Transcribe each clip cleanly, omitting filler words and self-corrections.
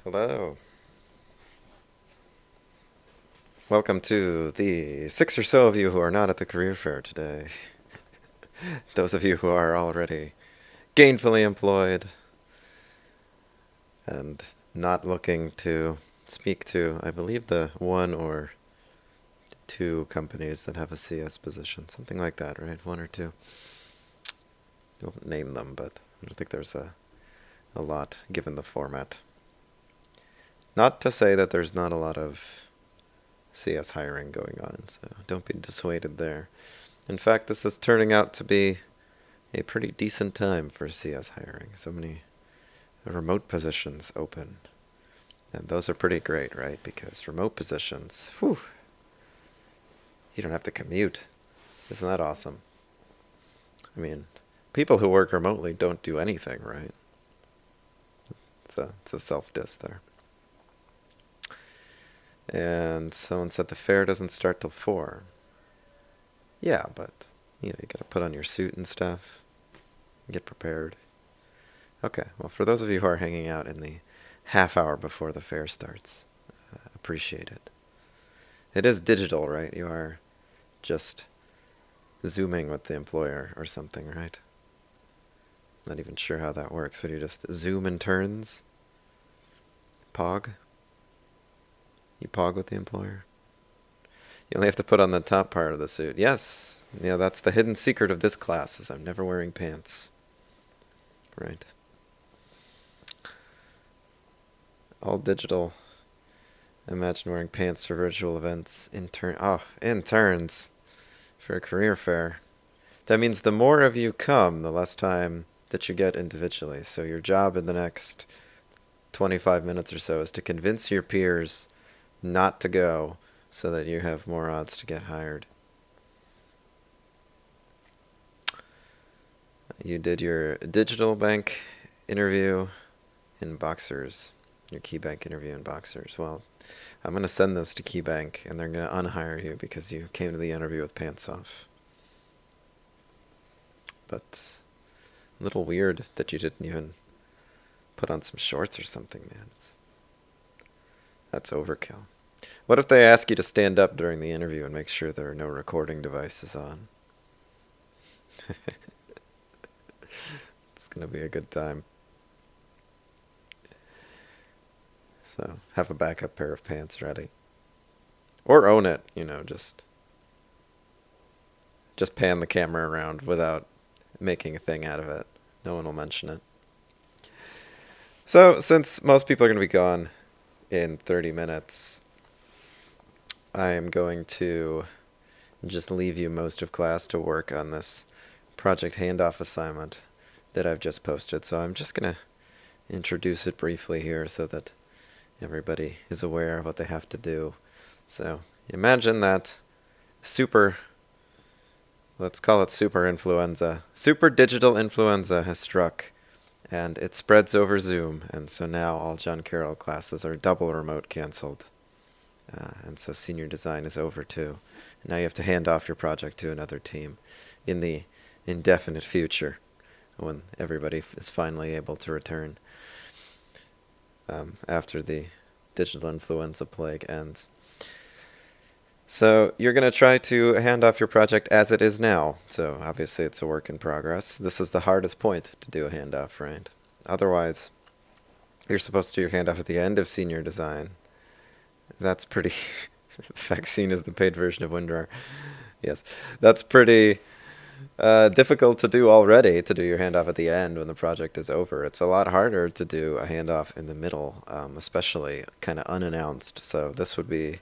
Hello. Welcome to the 6 or so of you who are not at the career fair today. Those of you who are already gainfully employed and not looking to speak to, I believe, the one or two companies that have a CS position. Something like that, right? One or two. Don't name them, but I don't think there's a lot given the format. Not to say that there's not a lot of CS hiring going on, so don't be dissuaded there. In fact, this is turning out to be a pretty decent time for CS hiring. So many remote positions open. And those are pretty great, right? Because remote positions, whew, you don't have to commute. Isn't that awesome? I mean, people who work remotely don't do anything, right? It's a self-diss there. And someone said the fair doesn't start till 4. Yeah, but, you gotta put on your suit and stuff. Get prepared. Okay, well, for those of you who are hanging out in the half hour before the fair starts, appreciate it. It is digital, right? You are just Zooming with the employer or something, right? Not even sure how that works. Would you just Zoom in turns? Pog? You pog with the employer? You only have to put on the top part of the suit. Yes, yeah, that's the hidden secret of this class, is I'm never wearing pants. Right. All digital. Imagine wearing pants for virtual events. Interns for a career fair. That means the more of you come, the less time that you get individually. So your job in the next 25 minutes or so is to convince your peers not to go so that you have more odds to get hired. You did your digital bank interview in Boxers. Your KeyBank interview in Boxers. Well, I'm going to send this to KeyBank, and they're going to unhire you because you came to the interview with pants off. But a little weird that you didn't even put on some shorts or something, man. That's overkill. What if they ask you to stand up during the interview and make sure there are no recording devices on? It's going to be a good time. So have a backup pair of pants ready. Or own it, just pan the camera around without making a thing out of it. No one will mention it. So, since most people are going to be gone in 30 minutes, I am going to just leave you most of class to work on this project handoff assignment that I've just posted. So I'm just going to introduce it briefly here so that everybody is aware of what they have to do. So imagine that let's call it super influenza. Super digital influenza has struck, and it spreads over Zoom, and so now all John Carroll classes are double remote canceled. And so senior design is over too. Now you have to hand off your project to another team in the indefinite future when everybody is finally able to return after the digital influenza plague ends. So you're going to try to hand off your project as it is now. So obviously it's a work in progress. This is the hardest point to do a handoff, right? Otherwise, you're supposed to do your handoff at the end of senior design. That's pretty... Vaccine is the paid version of WinRAR. Yes, that's pretty difficult to do already, to do your handoff at the end when the project is over. It's a lot harder to do a handoff in the middle, especially kind of unannounced. So this would be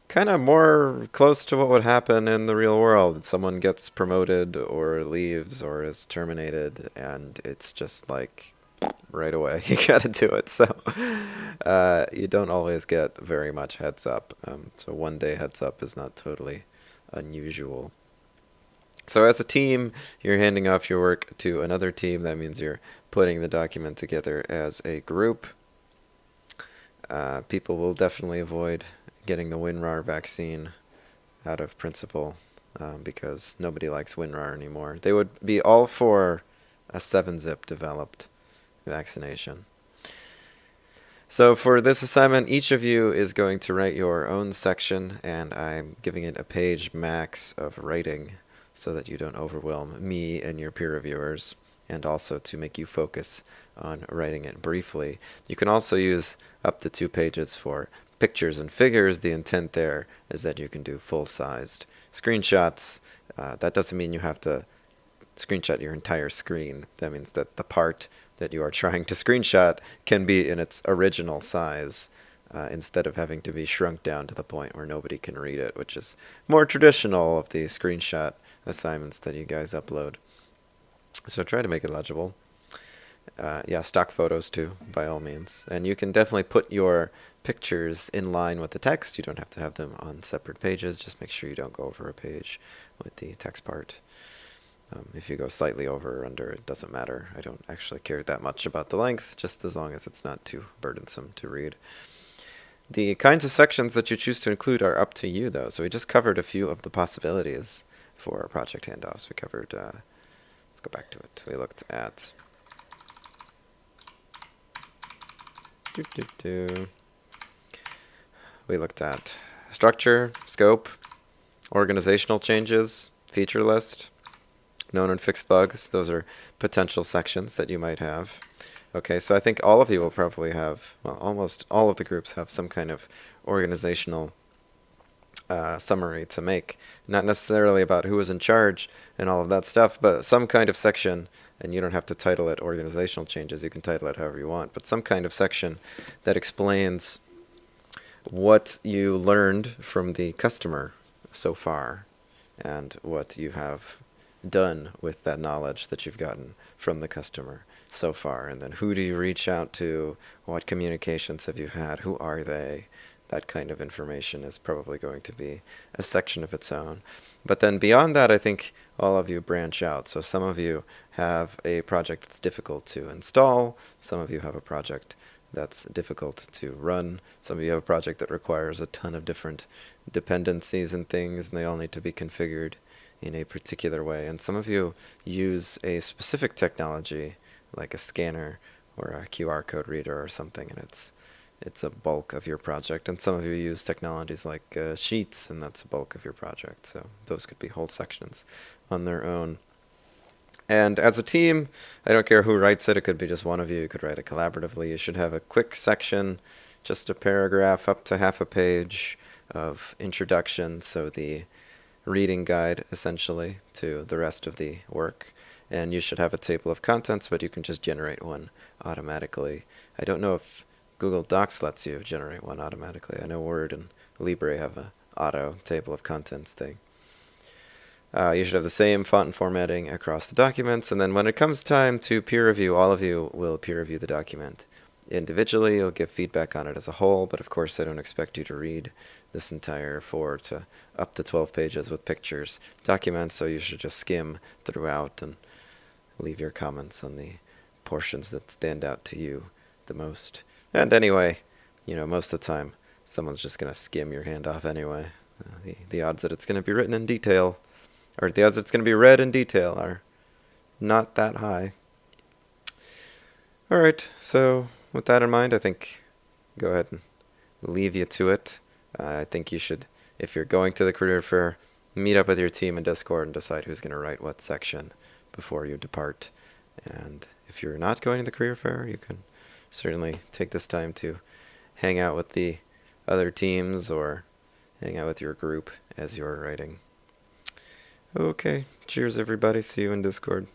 kind of more close to what would happen in the real world. Someone gets promoted or leaves or is terminated, and it's just like right away you gotta do it. So you don't always get very much heads up. So 1 day heads up is not totally unusual. So as a team, you're handing off your work to another team. That means you're putting the document together as a group. People will definitely avoid getting the WinRAR vaccine out of principle because nobody likes WinRAR anymore. They would be all for a 7-zip developed vaccination. So for this assignment, each of you is going to write your own section, and I'm giving it a page max of writing so that you don't overwhelm me and your peer reviewers, and also to make you focus on writing it briefly. You can also use up to 2 pages for pictures and figures. The intent there is that you can do full-sized screenshots. That doesn't mean you have to screenshot your entire screen. That means that the part that you are trying to screenshot can be in its original size instead of having to be shrunk down to the point where nobody can read it, which is more traditional of the screenshot assignments that you guys upload. So try to make it legible. Yeah, stock photos too, by all means. And you can definitely put your pictures in line with the text. You don't have to have them on separate pages. Just make sure you don't go over a page with the text part. If you go slightly over or under, it doesn't matter. I don't actually care that much about the length, just as long as it's not too burdensome to read. The kinds of sections that you choose to include are up to you, though. So we just covered a few of the possibilities for project handoffs. We covered, let's go back to it. We looked at we looked at structure, scope, organizational changes, feature list, known and fixed bugs. Those are potential sections that you might have. Okay, so I think all of you will probably have, well, almost all of the groups have some kind of organizational summary to make. Not necessarily about who is in charge and all of that stuff, but some kind of section, and you don't have to title it organizational changes, you can title it however you want, but some kind of section that explains what you learned from the customer so far and what you have done with that knowledge that you've gotten from the customer so far. And then who do you reach out to? What communications have you had? Who are they? That kind of information is probably going to be a section of its own. But then beyond that, I think all of you branch out. So some of you have a project that's difficult to install. Some of you have a project that's difficult to run. Some of you have a project that requires a ton of different dependencies and things, and they all need to be configured in a particular way. And some of you use a specific technology, like a scanner or a QR code reader or something, and it's a bulk of your project. And some of you use technologies like Sheets, and that's a bulk of your project. So those could be whole sections on their own. And as a team, I don't care who writes it. It could be just one of you. You could write it collaboratively. You should have a quick section, just a paragraph up to half a page of introduction, so the reading guide essentially to the rest of the work. And you should have a table of contents, but you can just generate one automatically. I don't know if Google Docs lets you generate one automatically. I know Word and Libre have a auto table of contents thing. You should have the same font and formatting across the documents, and then when it comes time to peer review, all of you will peer review the document individually. You'll give feedback on it as a whole, but of course I don't expect you to read this entire 4 to up to 12 pages with pictures document, so you should just skim throughout and leave your comments on the portions that stand out to you the most. And anyway, most of the time someone's just going to skim your handoff anyway. The odds that it's going to be written in detail, or the odds that it's going to be read in detail, are not that high. Alright, so with that in mind, I think go ahead and leave you to it. I think you should, if you're going to the career fair, meet up with your team in Discord and decide who's going to write what section before you depart. And if you're not going to the career fair, you can certainly take this time to hang out with the other teams or hang out with your group as you're writing. Okay, cheers everybody. See you in Discord.